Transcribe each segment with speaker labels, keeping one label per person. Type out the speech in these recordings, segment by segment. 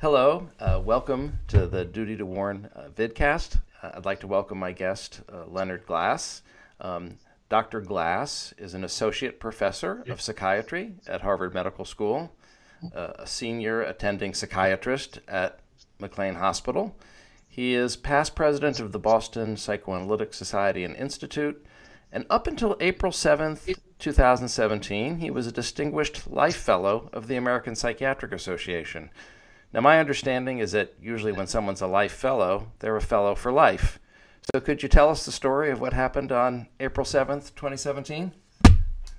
Speaker 1: Hello, welcome to the Duty to Warn vidcast. I'd like to welcome my guest, Leonard Glass. Dr. Glass is an associate professor of psychiatry at Harvard Medical School, a senior attending psychiatrist at McLean Hospital. He is past president of the Boston Psychoanalytic Society and Institute, and up until April 7th, 2017, he was a distinguished life fellow of the American Psychiatric Association. Now, my understanding is that usually when someone's a life fellow, they're a fellow for life. So could you tell us the story of what happened on April 7th, 2017?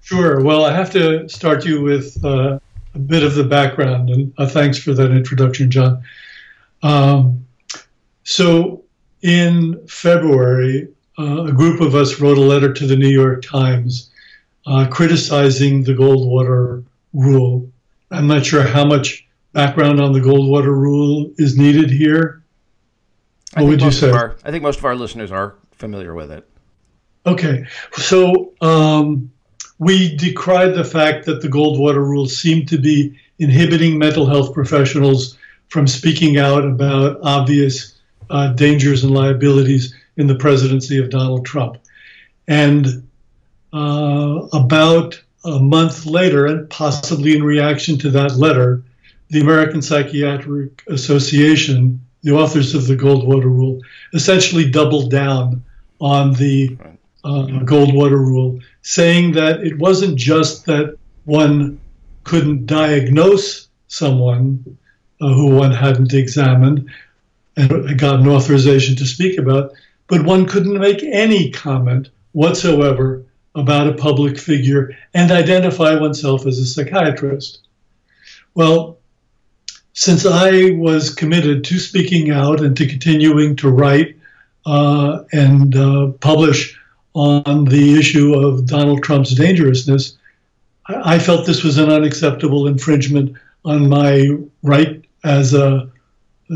Speaker 2: Sure. Well, I have to start you with a bit of the background, and thanks for that introduction, John. So in February, a group of us wrote a letter to the New York Times criticizing the Goldwater rule. I'm not sure how much background on the Goldwater rule is needed here. What would you say?
Speaker 1: I think most of our listeners are familiar with it.
Speaker 2: Okay. So we decried the fact that the Goldwater rule seemed to be inhibiting mental health professionals from speaking out about obvious dangers and liabilities in the presidency of Donald Trump. And about a month later, and possibly in reaction to that letter, the American Psychiatric Association, the authors of the Goldwater rule, essentially doubled down on the Goldwater rule, saying that it wasn't just that one couldn't diagnose someone who one hadn't examined and gotten authorization to speak about, but one couldn't make any comment whatsoever about a public figure and identify oneself as a psychiatrist. Well, since I was committed to speaking out and to continuing to write and publish on the issue of Donald Trump's dangerousness, I felt this was an unacceptable infringement on my right as a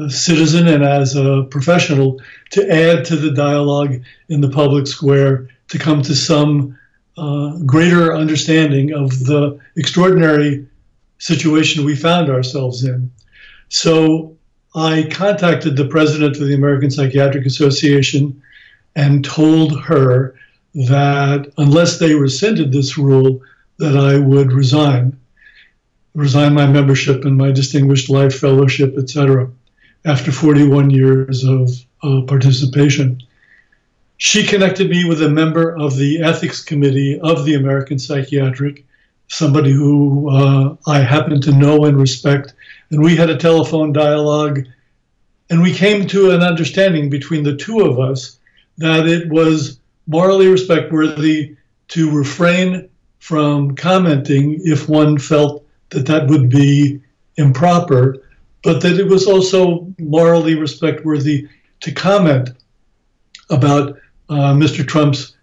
Speaker 2: citizen and as a professional to add to the dialogue in the public square, to come to some greater understanding of the extraordinary situation we found ourselves in. So I contacted the president of the American Psychiatric Association and told her that unless they rescinded this rule, that I would resign my membership and my distinguished life fellowship, etc., after 41 years of participation. She connected me with a member of the ethics committee of the American Psychiatric, somebody who I happen to know and respect. And we had a telephone dialogue, and we came to an understanding between the two of us that it was morally respectworthy to refrain from commenting if one felt that that would be improper, but that it was also morally respectworthy to comment about Mr. Trump's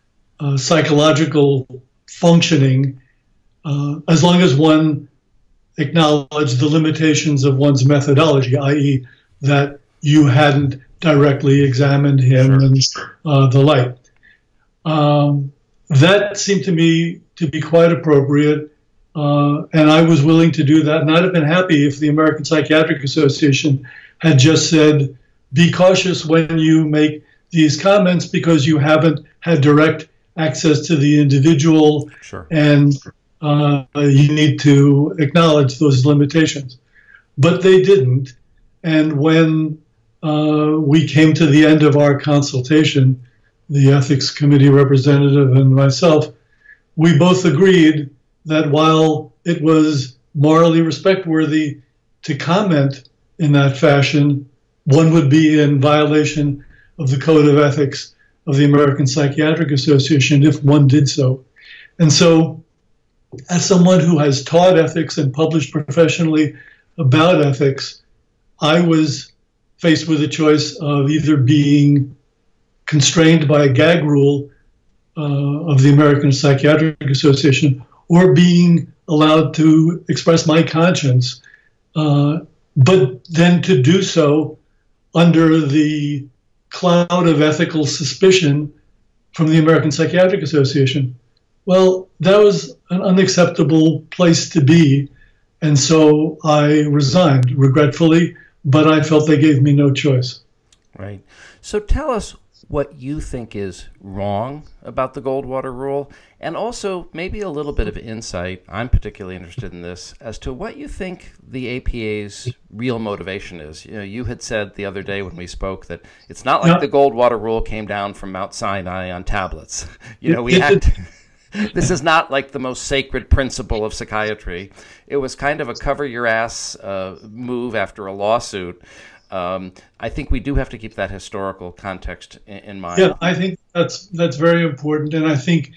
Speaker 2: psychological functioning, as long as one acknowledged the limitations of one's methodology, i.e. that you hadn't directly examined him and the like. That seemed to me to be quite appropriate, and I was willing to do that. And I'd have been happy if the American Psychiatric Association had just said, be cautious when you make these comments because you haven't had direct access to the individual, and you need to acknowledge those limitations. But they didn't. And when we came to the end of our consultation, the ethics committee representative and myself, we both agreed that while it was morally respectworthy to comment in that fashion, one would be in violation of the Code of Ethics of the American Psychiatric Association if one did so. And so, as someone who has taught ethics and published professionally about ethics, I was faced with a choice of either being constrained by a gag rule of the American Psychiatric Association or being allowed to express my conscience, but then to do so under the cloud of ethical suspicion from the American Psychiatric Association. Well, that was an unacceptable place to be, and so I resigned, regretfully, but I felt they gave me no choice.
Speaker 1: Right. So tell us what you think is wrong about the Goldwater rule, and also maybe a little bit of insight, I'm particularly interested in this, as to what you think the APA's real motivation is. You know, you had said the other day when we spoke that it's not like the Goldwater rule came down from Mount Sinai on tablets. You know, this is not like the most sacred principle of psychiatry. It was kind of a cover your ass move after a lawsuit. I think we do have to keep that historical context in mind.
Speaker 2: Yeah, I think that's very important. And I think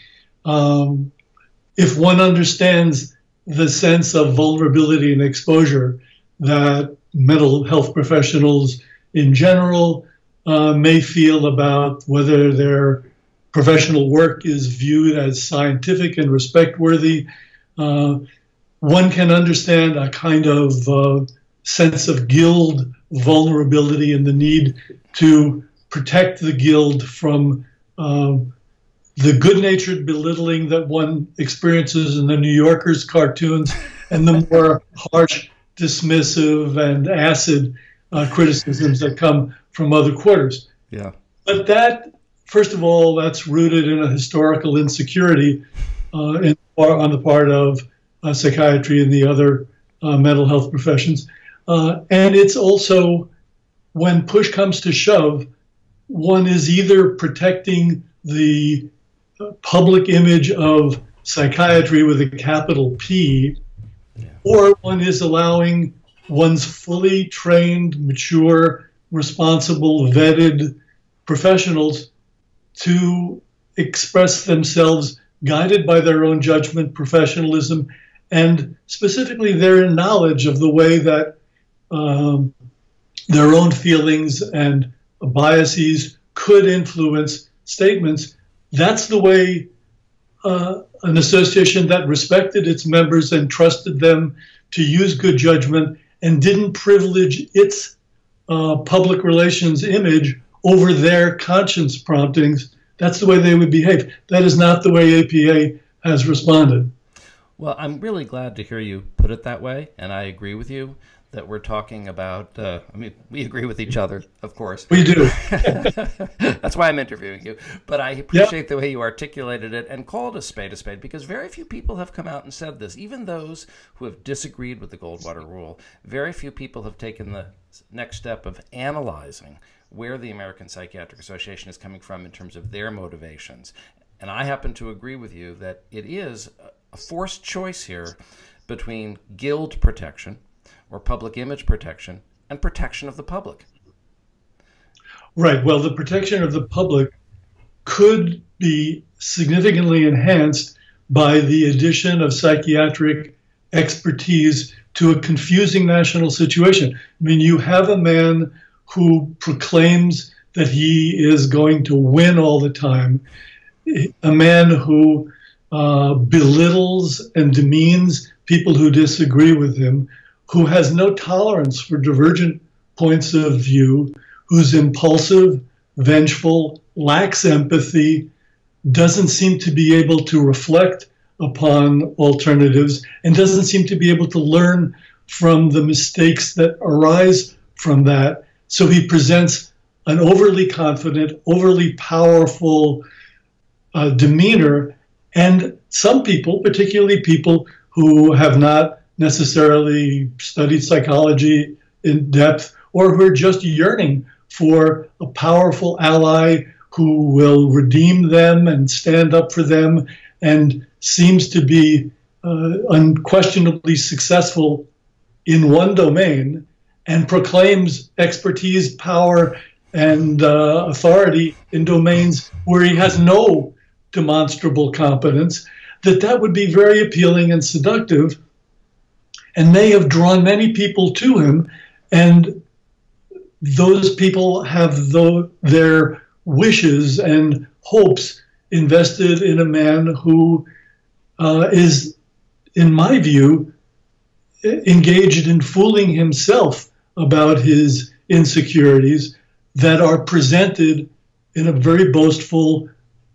Speaker 2: if one understands the sense of vulnerability and exposure that mental health professionals in general may feel about whether their professional work is viewed as scientific and respect-worthy, one can understand a kind of sense of guild vulnerability and the need to protect the guild from the good-natured belittling that one experiences in the New Yorker's cartoons and the more harsh, dismissive, and acid criticisms that come from other quarters.
Speaker 1: Yeah.
Speaker 2: But that, first of all, that's rooted in a historical insecurity on the part of psychiatry and the other mental health professions. And it's also, when push comes to shove, one is either protecting the public image of psychiatry with a capital P, or one is allowing one's fully trained, mature, responsible, vetted professionals to express themselves guided by their own judgment, professionalism, and specifically their knowledge of the way that their own feelings and biases could influence statements. That's the way an association that respected its members and trusted them to use good judgment and didn't privilege its public relations image over their conscience promptings, that's the way they would behave. That is not the way APA has responded.
Speaker 1: Well, I'm really glad to hear you put it that way, and I agree with you that we're talking about, I mean, we agree with each other, of course.
Speaker 2: We do.
Speaker 1: That's why I'm interviewing you. But I appreciate the way you articulated it and called a spade, because very few people have come out and said this. Even those who have disagreed with the Goldwater rule, very few people have taken the next step of analyzing where the American Psychiatric Association is coming from in terms of their motivations. And I happen to agree with you that it is a forced choice here between guild protection or public image protection and protection of the public.
Speaker 2: Right. Well, the protection of the public could be significantly enhanced by the addition of psychiatric expertise to a confusing national situation. I mean, you have a man who proclaims that he is going to win all the time, a man who belittles and demeans people who disagree with him, who has no tolerance for divergent points of view, who's impulsive, vengeful, lacks empathy, doesn't seem to be able to reflect upon alternatives, and doesn't seem to be able to learn from the mistakes that arise from that. So he presents an overly confident, overly powerful demeanor, and some people, particularly people who have not necessarily studied psychology in depth, or who are just yearning for a powerful ally who will redeem them and stand up for them, and seems to be unquestionably successful in one domain, and proclaims expertise, power, and authority in domains where he has no demonstrable competence, that would be very appealing and seductive, and may have drawn many people to him, and those people have their wishes and hopes invested in a man who is, in my view, engaged in fooling himself about his insecurities that are presented in a very boastful,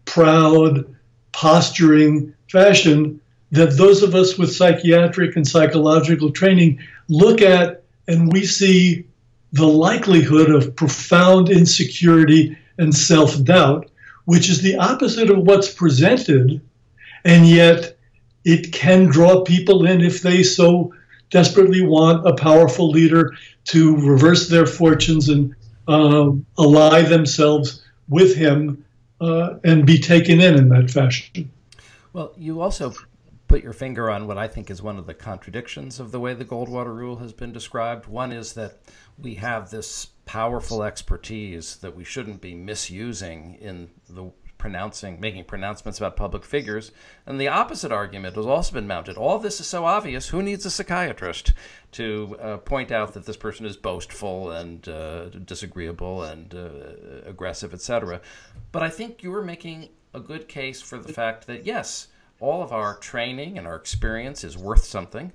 Speaker 2: proud, posturing fashion that those of us with psychiatric and psychological training look at, and we see the likelihood of profound insecurity and self-doubt, which is the opposite of what's presented, and yet it can draw people in if they so desperately want a powerful leader to reverse their fortunes and ally themselves with him and be taken in that fashion.
Speaker 1: Well, you also put your finger on what I think is one of the contradictions of the way the Goldwater Rule has been described. One is that we have this powerful expertise that we shouldn't be misusing in the making pronouncements about public figures. And the opposite argument has also been mounted. All this is so obvious, who needs a psychiatrist to point out that this person is boastful and disagreeable and aggressive, etc. But I think you were making a good case for the fact that, yes, all of our training and our experience is worth something,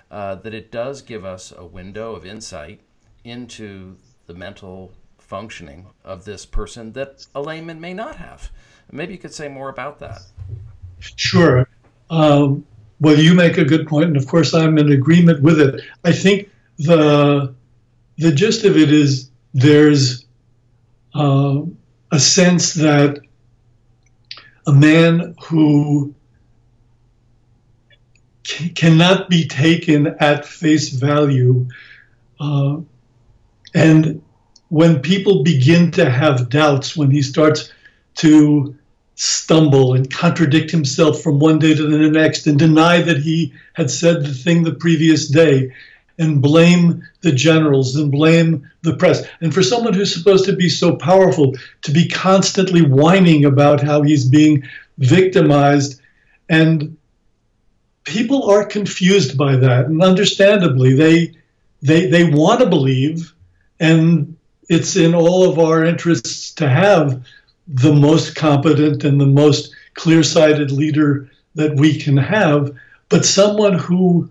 Speaker 1: that it does give us a window of insight into the mental functioning of this person that a layman may not have. Maybe you could say more about that.
Speaker 2: Sure. Well, you make a good point, and of course I'm in agreement with it. I think the gist of it is there's a sense that a man who cannot be taken at face value, and when people begin to have doubts, when he starts to stumble and contradict himself from one day to the next and deny that he had said the thing the previous day and blame the generals and blame the press. And for someone who's supposed to be so powerful to be constantly whining about how he's being victimized, and people are confused by that. And understandably, they want to believe, and it's in all of our interests to have the most competent and the most clear-sighted leader that we can have, but someone who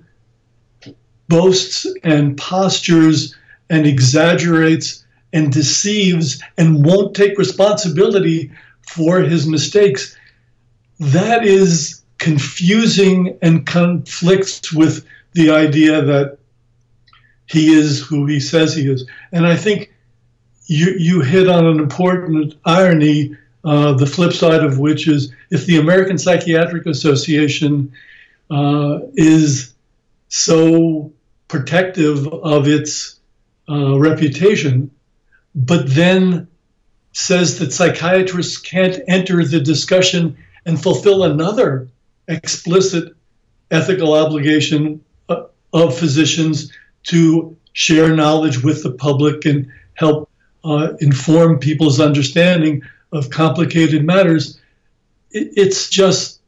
Speaker 2: boasts and postures and exaggerates and deceives and won't take responsibility for his mistakes, that is confusing and conflicts with the idea that he is who he says he is. And I think you hit on an important irony, the flip side of which is if the American Psychiatric Association is so protective of its reputation, but then says that psychiatrists can't enter the discussion and fulfill another explicit ethical obligation of physicians to share knowledge with the public and help inform people's understanding of complicated matters, it's just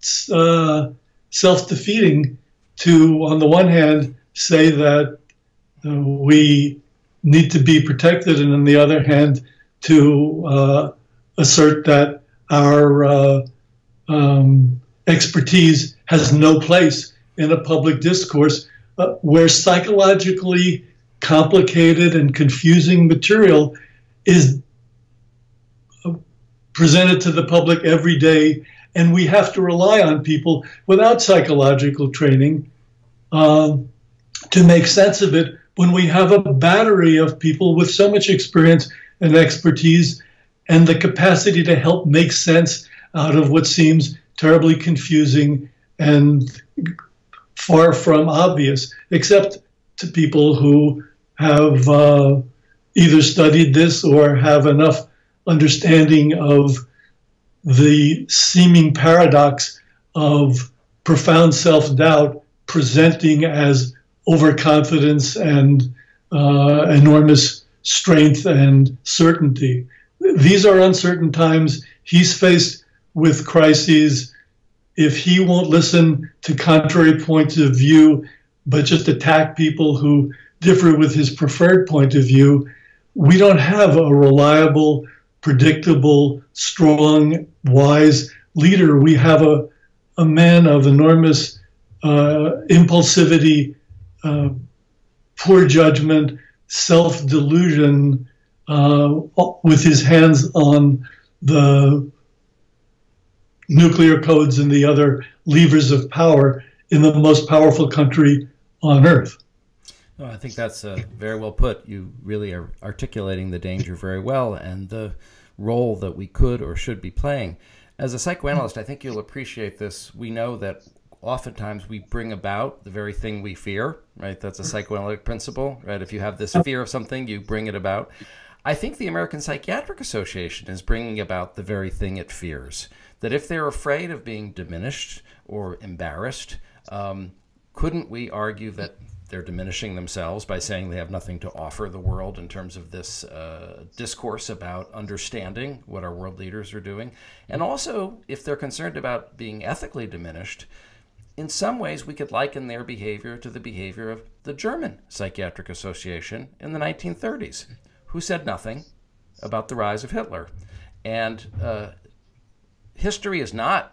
Speaker 2: self-defeating to, on the one hand, say that we need to be protected, and on the other hand, to assert that our expertise has no place in a public discourse where psychologically complicated and confusing material is presented to the public every day, and we have to rely on people without psychological training to make sense of it when we have a battery of people with so much experience and expertise and the capacity to help make sense out of what seems terribly confusing and far from obvious, except to people who have either studied this or have enough understanding of the seeming paradox of profound self-doubt presenting as overconfidence and enormous strength and certainty. These are uncertain times. He's faced with crises. If he won't listen to contrary points of view, but just attack people who differ with his preferred point of view, we don't have a reliable, predictable, strong, wise leader. We have a man of enormous impulsivity, poor judgment, self-delusion, with his hands on the nuclear codes and the other levers of power in the most powerful country on earth.
Speaker 1: No, I think that's very well put. You really are articulating the danger very well and the role that we could or should be playing. As a psychoanalyst, I think you'll appreciate this. We know that oftentimes we bring about the very thing we fear, right? That's a psychoanalytic principle, right? If you have this fear of something, you bring it about. I think the American Psychiatric Association is bringing about the very thing it fears. That if they're afraid of being diminished or embarrassed, couldn't we argue that they're diminishing themselves by saying they have nothing to offer the world in terms of this discourse about understanding what our world leaders are doing? And also, if they're concerned about being ethically diminished, in some ways we could liken their behavior to the behavior of the German Psychiatric Association in the 1930s, who said nothing about the rise of Hitler. And history is not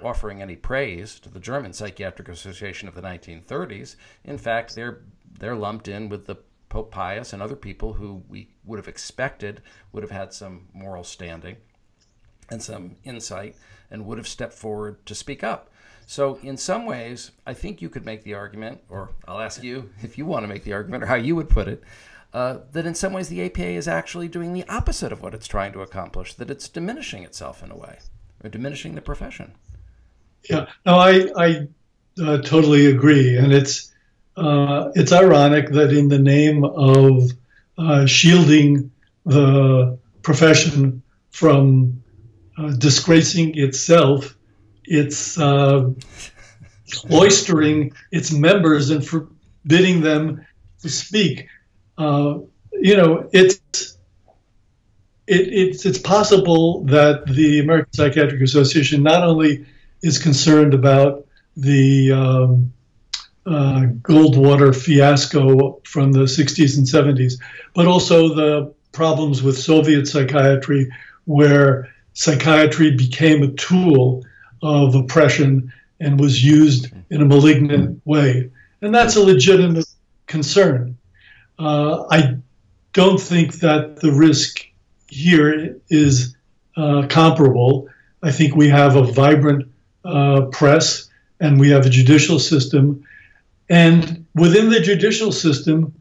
Speaker 1: offering any praise to the German Psychiatric Association of the 1930s. In fact, they're lumped in with the Pope Pius and other people who we would have expected would have had some moral standing and some insight and would have stepped forward to speak up. So in some ways, I think you could make the argument, or I'll ask you if you want to make the argument or how you would put it, that in some ways the APA is actually doing the opposite of what it's trying to accomplish, that it's diminishing itself in a way, or diminishing the profession.
Speaker 2: Yeah, no, I totally agree, and it's ironic that in the name of shielding the profession from disgracing itself, it's cloistering its members and forbidding them to speak. It's possible that the American Psychiatric Association not only is concerned about the Goldwater fiasco from the 60s and 70s, but also the problems with Soviet psychiatry, where psychiatry became a tool of oppression and was used in a malignant way. And that's a legitimate concern. I don't think that the risk here is comparable. I think we have a vibrant press, and we have a judicial system. And within the judicial system,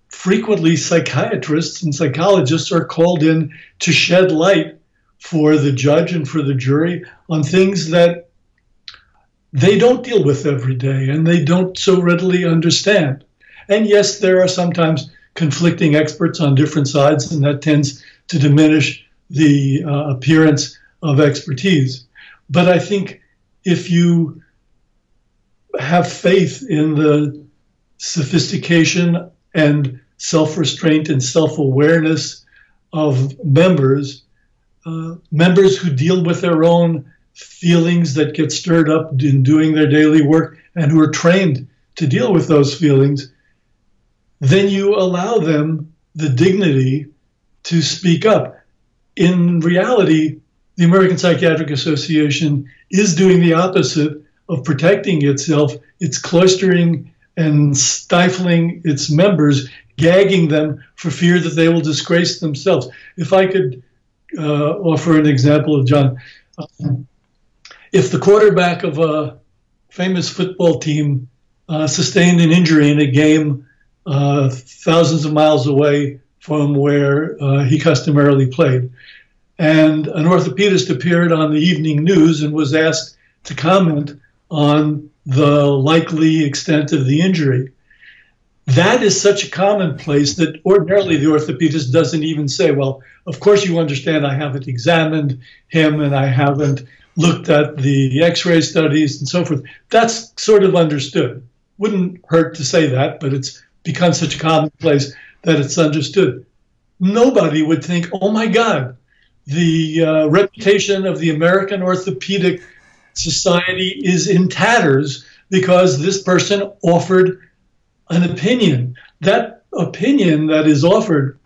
Speaker 2: frequently psychiatrists and psychologists are called in to shed light for the judge and for the jury on things that they don't deal with every day and they don't so readily understand. And yes, there are sometimes conflicting experts on different sides, and that tends to diminish the appearance of expertise. But I think if you have faith in the sophistication and self-restraint and self-awareness of members who deal with their own feelings that get stirred up in doing their daily work and who are trained to deal with those feelings, then you allow them the dignity to speak up. In reality, the American Psychiatric Association is doing the opposite of protecting itself. It's cloistering and stifling its members, gagging them for fear that they will disgrace themselves. If I could offer an example of John, if the quarterback of a famous football team sustained an injury in a game thousands of miles away from where he customarily played, and an orthopedist appeared on the evening news and was asked to comment on the likely extent of the injury. That is such a commonplace that ordinarily the orthopedist doesn't even say, well, of course you understand I haven't examined him and I haven't looked at the x-ray studies and so forth. That's sort of understood. Wouldn't hurt to say that, but it's become such a commonplace that it's understood. Nobody would think, oh my God, the reputation of the American Orthopedic Society is in tatters because this person offered an opinion. That opinion that is offered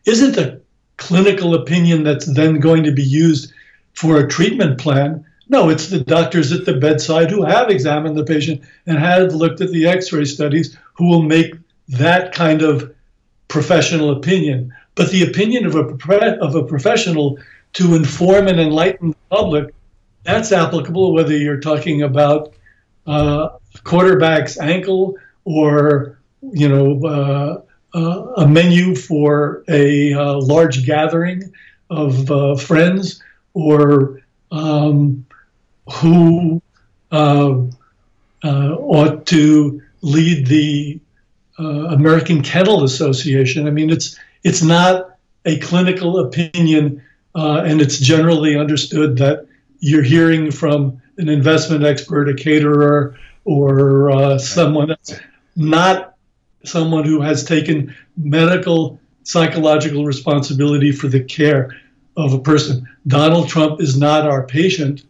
Speaker 2: isn't a clinical opinion that's then going to be used for a treatment plan. No, it's the doctors at the bedside who have examined the patient and have looked at the x-ray studies who will make that kind of professional opinion. But the opinion of a professional to inform and enlighten the public, that's applicable whether you're talking about quarterback's ankle or a menu for a large gathering of friends, or who ought to lead the American Kennel Association. I mean, it's not a clinical opinion, and it's generally understood that you're hearing from an investment expert, a caterer, or someone else, not someone who has taken medical, psychological responsibility for the care of a person. Donald Trump is not our patient.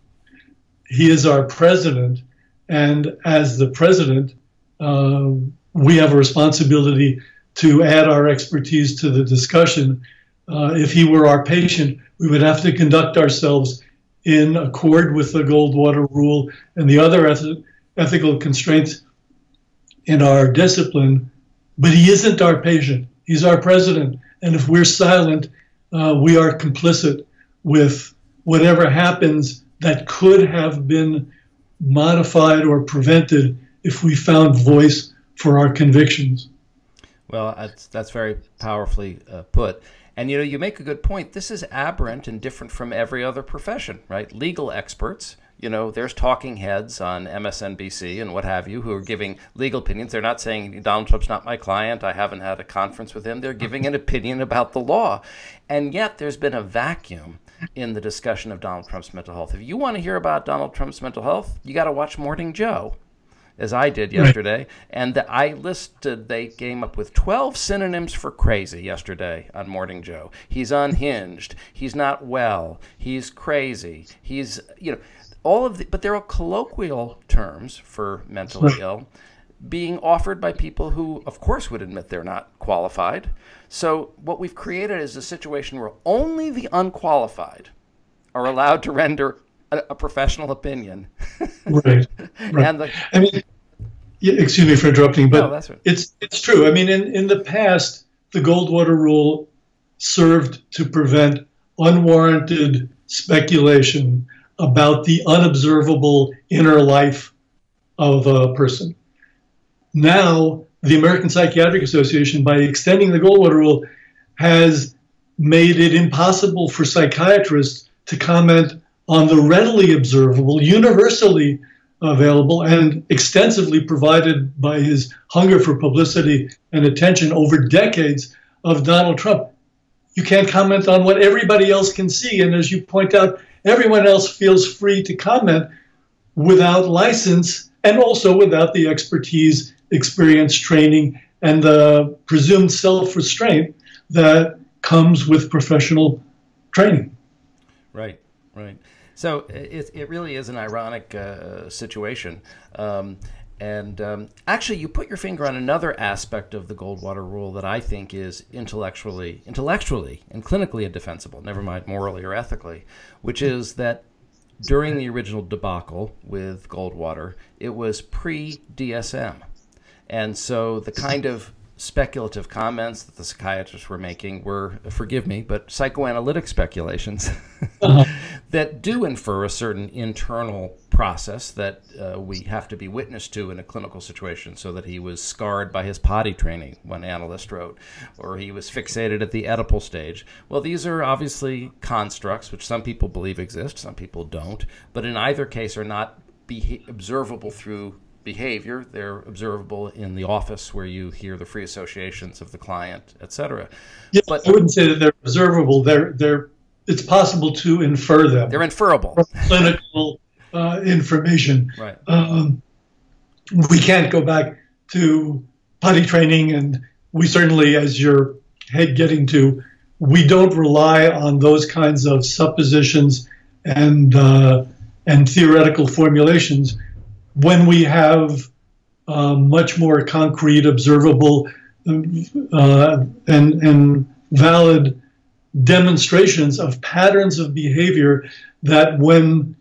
Speaker 2: He is our president. And as the president, we have a responsibility to add our expertise to the discussion. If he were our patient, we would have to conduct ourselves in accord with the Goldwater Rule and the other ethical constraints in our discipline. But he isn't our patient. He's our president. And if we're silent, we are complicit with whatever happens that could have been modified or prevented if we found voice for our convictions.
Speaker 1: Well, that's very powerfully put. And, you make a good point. This is aberrant and different from every other profession, right? Legal experts, there's talking heads on MSNBC and what have you who are giving legal opinions. They're not saying Donald Trump's not my client. I haven't had a conference with him. They're giving an opinion about the law. And yet there's been a vacuum in the discussion of Donald Trump's mental health. If you want to hear about Donald Trump's mental health, you got to watch Morning Joe, as I did yesterday. Right. And they came up with 12 synonyms for crazy yesterday on Morning Joe. He's unhinged. He's not well. He's crazy. He's, but there are colloquial terms for mentally ill being offered by people who, of course, would admit they're not qualified. So what we've created is a situation where only the unqualified are allowed to render a professional opinion. Right.
Speaker 2: And excuse me for interrupting, but
Speaker 1: no, that's right.
Speaker 2: It's true. I mean, in the past, the Goldwater Rule served to prevent unwarranted speculation about the unobservable inner life of a person. Now, the American Psychiatric Association, by extending the Goldwater Rule, has made it impossible for psychiatrists to comment on the readily observable, universally available, and extensively provided by his hunger for publicity and attention over decades of Donald Trump. You can't comment on what everybody else can see. And as you point out, everyone else feels free to comment without license and also without the expertise, experience, training, and the presumed self-restraint that comes with professional training.
Speaker 1: Right, right. So it really is an ironic situation. Actually, you put your finger on another aspect of the Goldwater Rule that I think is intellectually and clinically indefensible, never mind morally or ethically, which is that during the original debacle with Goldwater, it was pre-DSM. And so the kind of speculative comments that the psychiatrists were making were, forgive me, but psychoanalytic speculations that do infer a certain internal process that we have to be witness to in a clinical situation, so that he was scarred by his potty training, one analyst wrote, or he was fixated at the Oedipal stage. Well, these are obviously constructs which some people believe exist, some people don't, but in either case are not observable through behavior. They're observable in the office where you hear the free associations of the client, etc.
Speaker 2: Yeah, but I wouldn't say that they're observable. It's possible to infer them.
Speaker 1: They're inferable.
Speaker 2: From clinical information.
Speaker 1: Right.
Speaker 2: We can't go back to potty training, and we certainly, as you're getting to, we don't rely on those kinds of suppositions and theoretical formulations when we have much more concrete, observable, and valid demonstrations of patterns of behavior that, when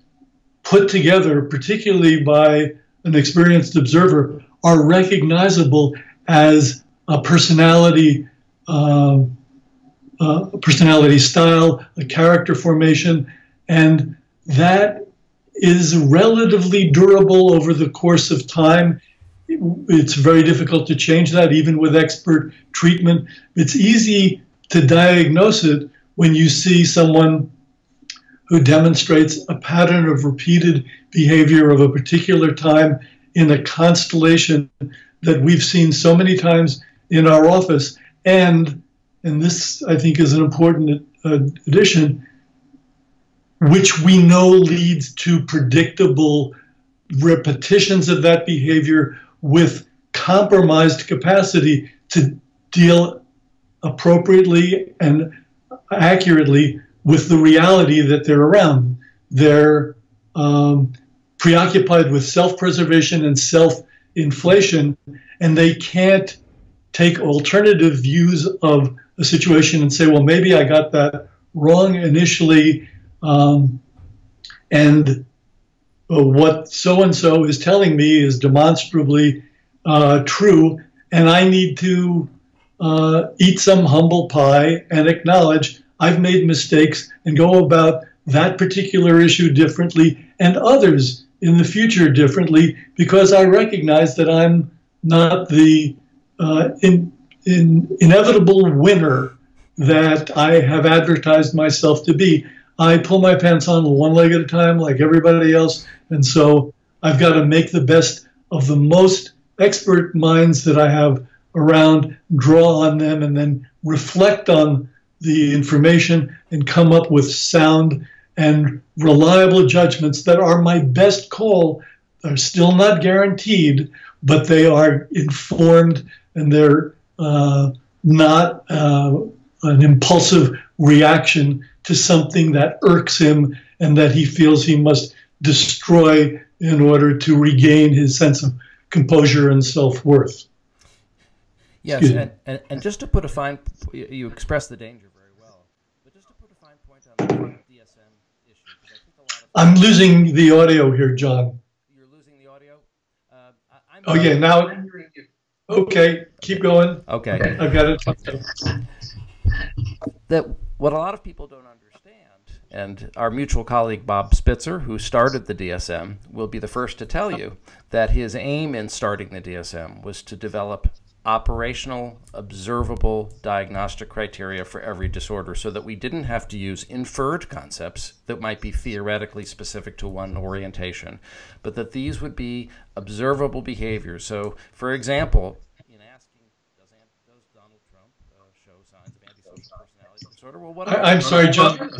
Speaker 2: put together, particularly by an experienced observer, are recognizable as a personality style, a character formation, and that is relatively durable over the course of time it's very difficult to change that, even with expert treatment. It's easy to diagnose it when you see someone who demonstrates a pattern of repeated behavior of a particular time in a constellation that we've seen so many times in our office. And this, I think, is an important addition, which we know leads to predictable repetitions of that behavior with compromised capacity to deal appropriately and accurately with the reality that they're around. They're preoccupied with self-preservation and self-inflation, and they can't take alternative views of a situation and say, well, maybe I got that wrong initially, and what so-and-so is telling me is demonstrably true, and I need to eat some humble pie and acknowledge I've made mistakes and go about that particular issue differently and others in the future differently, because I recognize that I'm not the inevitable winner that I have advertised myself to be. I pull my pants on one leg at a time like everybody else, and so I've got to make the best of the most expert minds that I have around, draw on them, and then reflect on the information and come up with sound and reliable judgments that are my best call. They're still not guaranteed, but they are informed, and they're not an impulsive reaction to something that irks him and that he feels he must destroy in order to regain his sense of composure and self-worth.
Speaker 1: Yes, and just to put a fine, you express the danger very well, but just to put a fine point on the DSM issue, because I think a lot of
Speaker 2: I'm losing the audio here, John.
Speaker 1: You're losing the audio?
Speaker 2: Oh, yeah, now, okay, keep going.
Speaker 1: Okay.
Speaker 2: I've got it.
Speaker 1: That what a lot of people don't understand, and our mutual colleague Bob Spitzer, who started the DSM, will be the first to tell you that his aim in starting the DSM was to develop operational, observable diagnostic criteria for every disorder so that we didn't have to use inferred concepts that might be theoretically specific to one orientation, but that these would be observable behaviors. So, for example, in asking, does Donald Trump show signs of antisocial personality disorder? Well, what
Speaker 2: I'm sorry, John.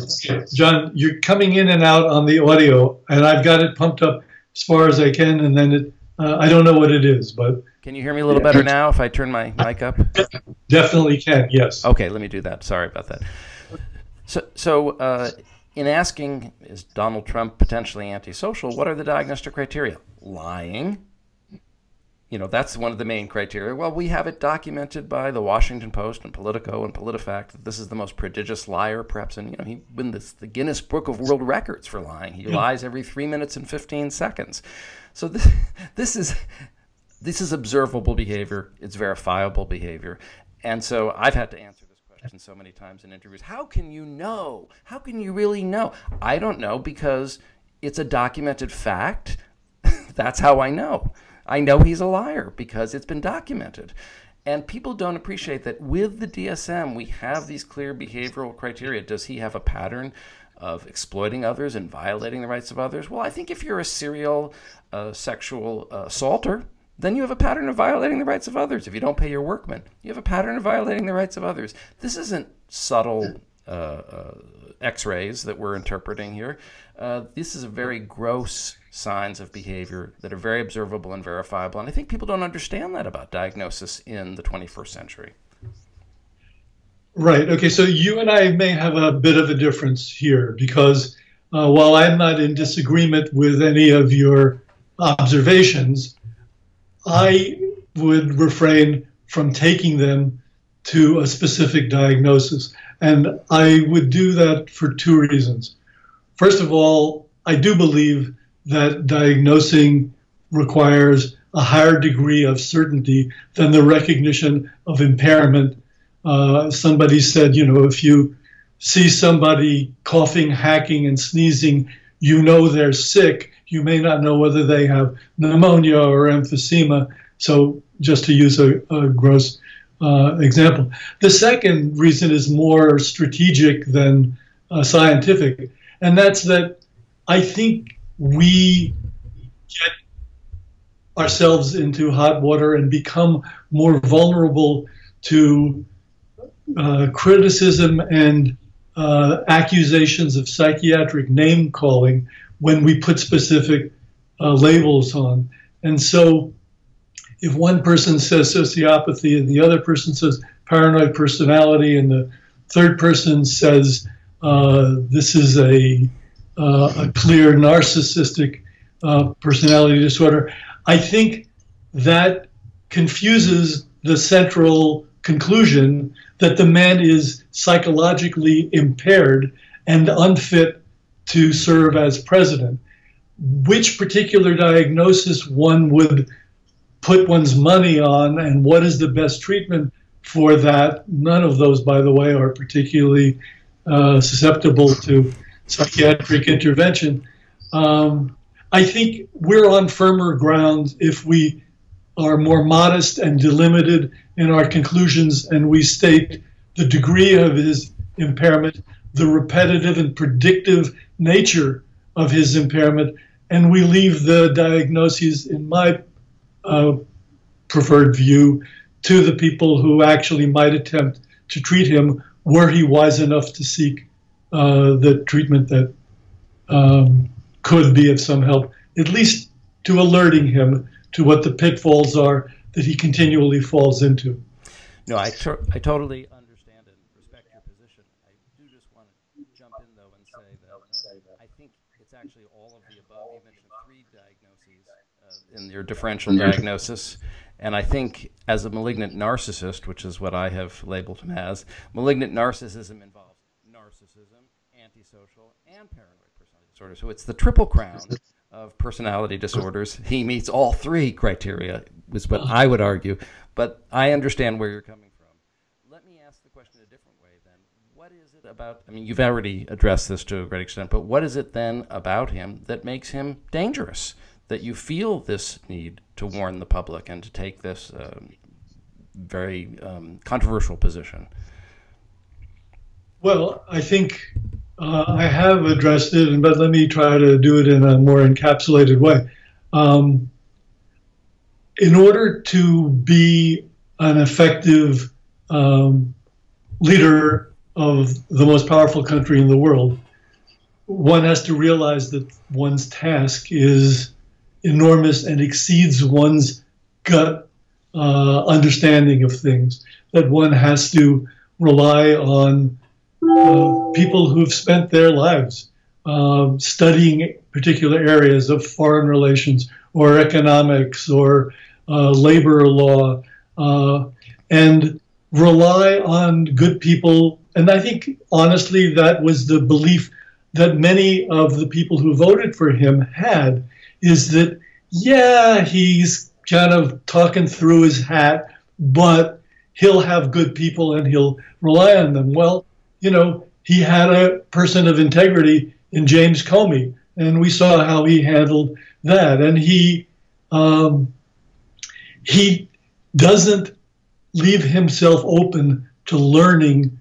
Speaker 2: John, you're coming in and out on the audio, and I've got it pumped up as far as I can, and then I don't know what it is, but...
Speaker 1: Can you hear me a little better now if I turn my mic up?
Speaker 2: Definitely can, yes.
Speaker 1: Okay, let me do that. Sorry about that. So in asking, is Donald Trump potentially antisocial, what are the diagnostic criteria? Lying. You know, that's one of the main criteria. Well, we have it documented by the Washington Post and Politico and PolitiFact that this is the most prodigious liar, perhaps, and, you know, he won the Guinness Book of World Records for lying. He lies every 3 minutes and 15 seconds. So this is observable behavior. It's verifiable behavior. And so I've had to answer this question so many times in interviews. How can you know? How can you really know? I don't know, because it's a documented fact. That's how I know. I know he's a liar because it's been documented. And people don't appreciate that with the DSM, we have these clear behavioral criteria. Does he have a pattern of exploiting others and violating the rights of others? Well, I think if you're a serial sexual assaulter, then you have a pattern of violating the rights of others. If you don't pay your workmen, you have a pattern of violating the rights of others. This isn't subtle X-rays that we're interpreting here. This is a very gross signs of behavior that are very observable and verifiable. And I think people don't understand that about diagnosis in the 21st century.
Speaker 2: Right. Okay. So you and I may have a bit of a difference here, because while I'm not in disagreement with any of your observations, I would refrain from taking them to a specific diagnosis. And I would do that for two reasons. First of all, I do believe that diagnosing requires a higher degree of certainty than the recognition of impairment. Somebody said, you know, if you see somebody coughing, hacking, and sneezing, you know they're sick. You may not know whether they have pneumonia or emphysema. So just to use a gross example. The second reason is more strategic than scientific, and that's that I think we get ourselves into hot water and become more vulnerable to criticism and accusations of psychiatric name calling when we put specific labels on. And so if one person says sociopathy and the other person says paranoid personality and the third person says this is a clear narcissistic personality disorder, I think that confuses the central conclusion that the man is psychologically impaired and unfit to serve as president. Which particular diagnosis one would put one's money on and what is the best treatment for that? None of those, by the way, are particularly susceptible to psychiatric intervention. I think we're on firmer ground if we are more modest and delimited in our conclusions and we state the degree of his impairment, the repetitive and predictive nature of his impairment, and we leave the diagnoses, in my preferred view, to the people who actually might attempt to treat him were he wise enough to seek the treatment that could be of some help, at least to alerting him to what the pitfalls are that he continually falls into.
Speaker 1: No, I totally understand and respect your position. I do just want to jump in, though, and say that I think it's actually all of the above. You mentioned 3 diagnoses in your differential diagnosis. And I think as a malignant narcissist, which is what I have labeled him as, malignant narcissism involves narcissism, antisocial, and paranoid personality disorder. So it's the triple crown of personality disorders. He meets all 3 criteria, is what I would argue. But I understand where you're coming from. Let me ask the question a different way then. What is it about, I mean, you've already addressed this to a great extent, but what is it then about him that makes him dangerous, that you feel this need to warn the public and to take this very controversial position?
Speaker 2: Well, I think I have addressed it, but let me try to do it in a more encapsulated way. In order to be an effective leader of the most powerful country in the world, one has to realize that one's task is enormous and exceeds one's gut understanding of things, that one has to rely on people who've spent their lives studying particular areas of foreign relations or economics or labor law, and rely on good people. And I think, honestly, that was the belief that many of the people who voted for him had, is that, yeah, he's kind of talking through his hat, but he'll have good people and he'll rely on them. Well, you know, he had a person of integrity in James Comey, and we saw how he handled that. And he doesn't leave himself open to learning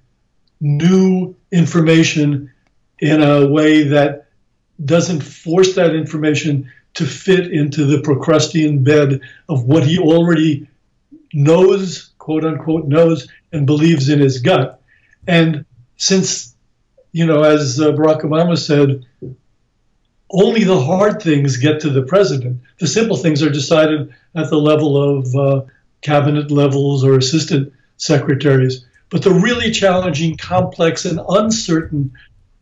Speaker 2: new information in a way that doesn't force that information to fit into the Procrustean bed of what he already knows, quote unquote, knows and believes in his gut. And since, you know, as Barack Obama said, only the hard things get to the president. The simple things are decided at the level of cabinet levels or assistant secretaries. But the really challenging, complex, and uncertain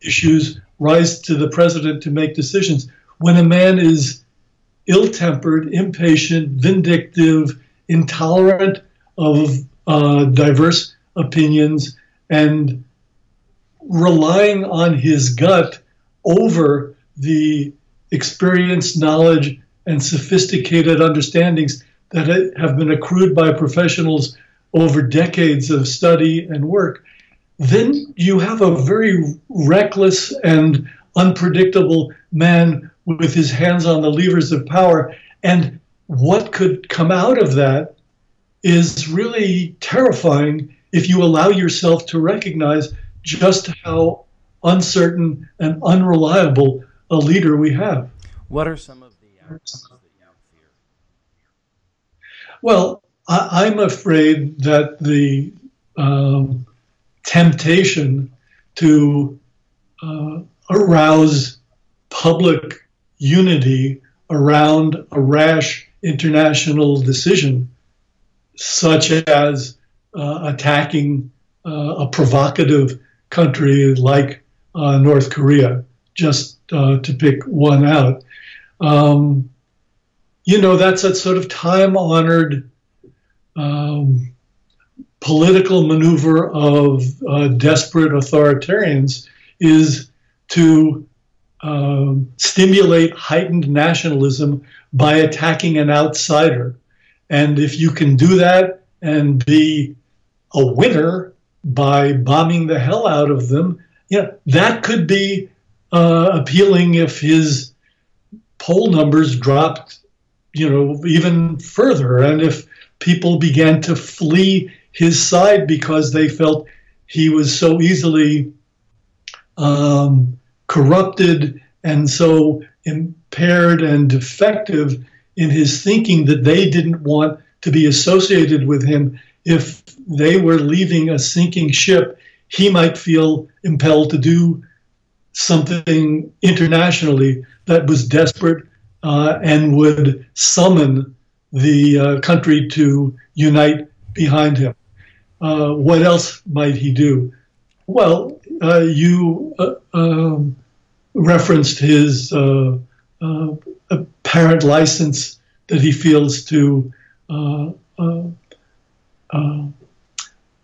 Speaker 2: issues rise to the president to make decisions. When a man is ill-tempered, impatient, vindictive, intolerant of diverse opinions, and relying on his gut over the experience, knowledge, and sophisticated understandings that have been accrued by professionals over decades of study and work, then you have a very reckless and unpredictable man with his hands on the levers of power. And what could come out of that is really terrifying if you allow yourself to recognize just how uncertain and unreliable a leader we have.
Speaker 1: What are some of the outcomes that you fear?
Speaker 2: Well, I'm afraid that the temptation to arouse public unity around a rash international decision, such as attacking a provocative country like North Korea, just to pick one out. That's a sort of time-honored political maneuver of desperate authoritarians, is to stimulate heightened nationalism by attacking an outsider. And if you can do that and be a winner by bombing the hell out of them, that could be appealing if his poll numbers dropped, even further, and if people began to flee his side because they felt he was so easily corrupted and so impaired and defective in his thinking that they didn't want to be associated with him. If they were leaving a sinking ship, he might feel impelled to do something internationally that was desperate and would summon the country to unite behind him. What else might he do? Well, you referenced his apparent license that he feels to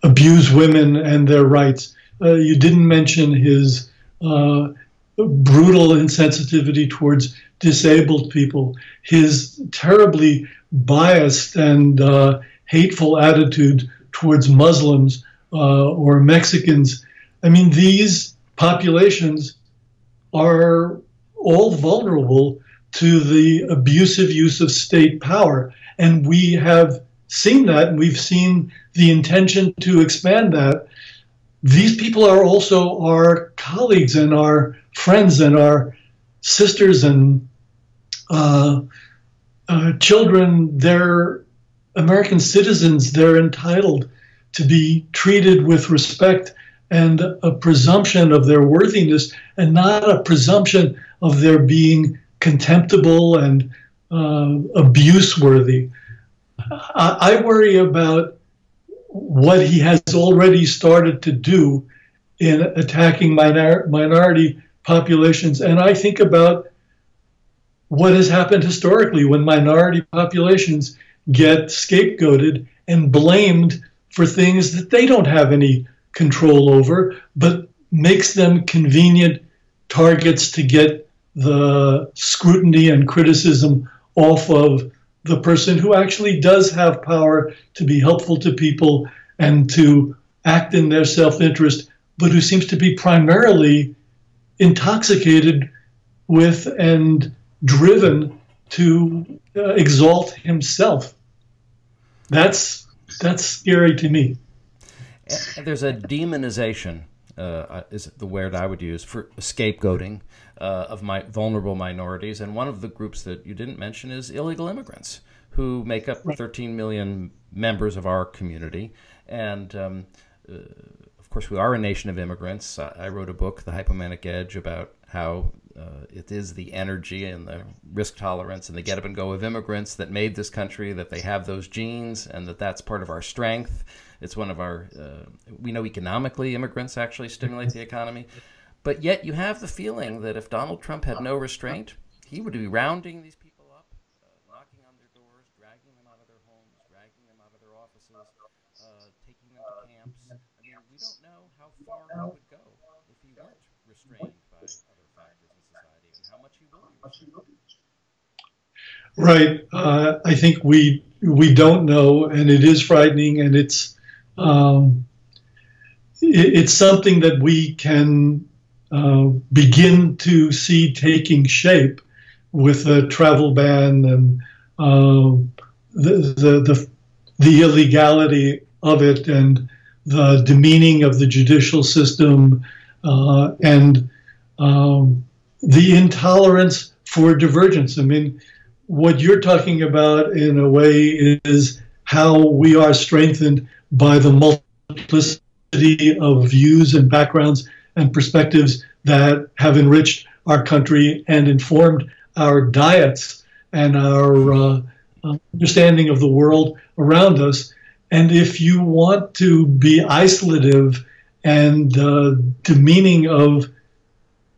Speaker 2: abuse women and their rights. You didn't mention his brutal insensitivity towards disabled people, his terribly biased and hateful attitude towards Muslims or Mexicans. I mean, these populations are all vulnerable to the abusive use of state power. And we have seen that, and we've seen the intention to expand that. These people are also our colleagues and our friends and our sisters and children. They're American citizens. They're entitled to be treated with respect and a presumption of their worthiness, and not a presumption of their being contemptible and abuse-worthy. I worry about what he has already started to do in attacking minority populations. And I think about what has happened historically when minority populations get scapegoated and blamed for things that they don't have any control over, but makes them convenient targets to get the scrutiny and criticism off of the person who actually does have power to be helpful to people and to act in their self-interest, but who seems to be primarily intoxicated with and driven to exalt himself. That's scary to me.
Speaker 1: There's a demonization, is the word I would use, for scapegoating of vulnerable minorities. And one of the groups that you didn't mention is illegal immigrants, who make up 13 million members of our community. And of course, we are a nation of immigrants. I wrote a book, The Hypomanic Edge, about how it is the energy and the risk tolerance and the get up and go of immigrants that made this country, that they have those genes, and that's part of our strength. It's one of our, we know economically immigrants actually stimulate the economy. But yet you have the feeling that if Donald Trump had no restraint, he would be rounding these people up, knocking on their doors, dragging them out of their homes, dragging them out of their offices, taking them to camps. I mean, we don't know how far he would go if he weren't restrained by other factors in society, and how much he will be restrained.
Speaker 2: Right. I think we don't know, and it is frightening, and it's something that we can begin to see taking shape with a travel ban and um, the illegality of it and the demeaning of the judicial system and the intolerance for divergence. I mean, what you're talking about in a way is how we are strengthened by the multiplicity of views and backgrounds and perspectives that have enriched our country and informed our diets and our understanding of the world around us. And if you want to be isolative and demeaning of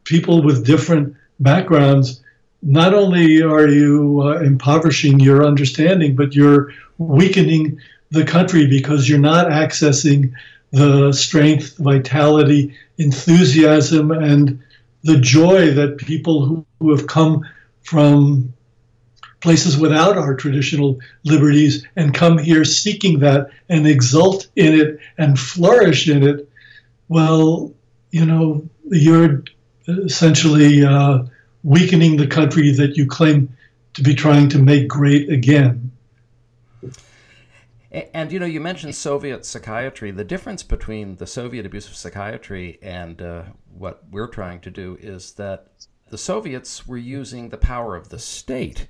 Speaker 2: people with different backgrounds, not only are you impoverishing your understanding, but you're weakening the country because you're not accessing the strength, vitality, enthusiasm, and the joy that people who have come from places without our traditional liberties and come here seeking that and exult in it and flourish in it. Well, you know, you're essentially weakening the country that you claim to be trying to make great again.
Speaker 1: And, you know, you mentioned Soviet psychiatry. The difference between the Soviet abuse of psychiatry and what we're trying to do is that the Soviets were using the power of the state.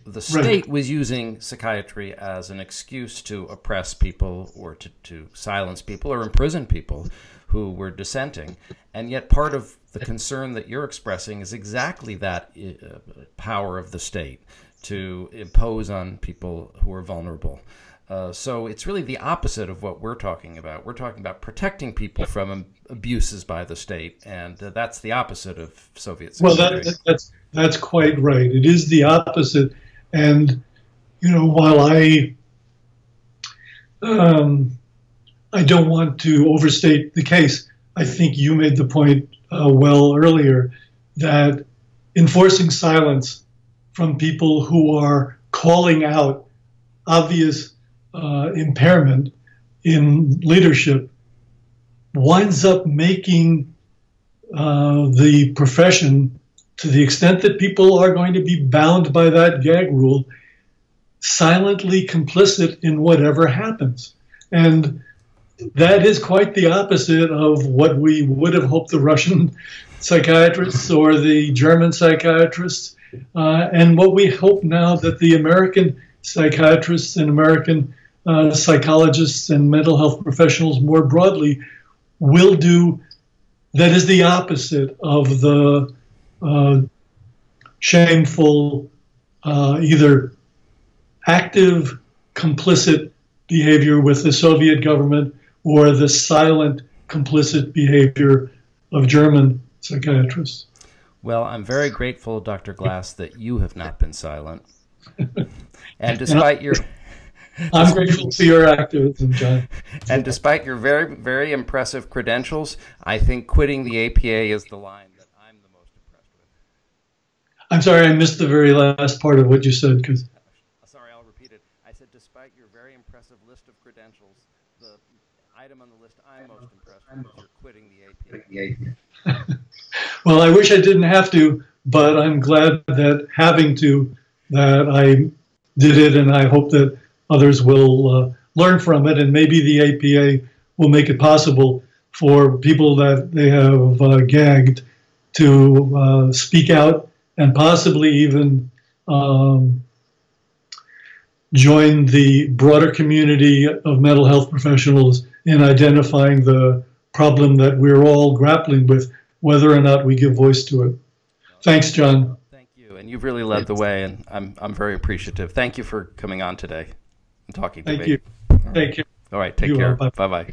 Speaker 1: The state
Speaker 2: Right.
Speaker 1: was using psychiatry as an excuse to oppress people or to silence people or imprison people who were dissenting. And yet part of the concern that you're expressing is exactly that power of the state to impose on people who are vulnerable. So it's really the opposite of what we're talking about. We're talking about protecting people from abuses by the state, and that's the opposite of Soviet psychiatry.
Speaker 2: Well, that's quite right. It is the opposite. And, you know, while I don't want to overstate the case, I think you made the point well earlier that enforcing silence from people who are calling out obvious impairment in leadership winds up making the profession, to the extent that people are going to be bound by that gag rule, silently complicit in whatever happens. And that is quite the opposite of what we would have hoped the Russian psychiatrists or the German psychiatrists, and what we hope now that the American psychiatrists and American psychologists and mental health professionals more broadly will do. That is the opposite of the shameful, either active, complicit behavior with the Soviet government or the silent, complicit behavior of German psychiatrists.
Speaker 1: Well, I'm very grateful, Dr. Glass, that you have not been silent. And despite your...
Speaker 2: I'm grateful for your activism, John.
Speaker 1: And despite your very, very impressive credentials, I think quitting the APA is the line that I'm the most impressed with.
Speaker 2: I'm sorry, I missed the very last part of what you said.
Speaker 1: Sorry, I'll repeat it. I said, despite your very impressive list of credentials, the item on the list I'm most impressed with is you're quitting the APA.
Speaker 2: Well, I wish I didn't have to, but I'm glad that having to, that I did it, and I hope that others will learn from it, and maybe the APA will make it possible for people that they have gagged to speak out and possibly even join the broader community of mental health professionals in identifying the problem that we're all grappling with, whether or not we give voice to it. Thanks, John.
Speaker 1: Thank you, and you've really led the way, and I'm very appreciative. Thank you for coming on today and talking to me.
Speaker 2: Thank you. Thank you.
Speaker 1: All right, take care. Bye-bye.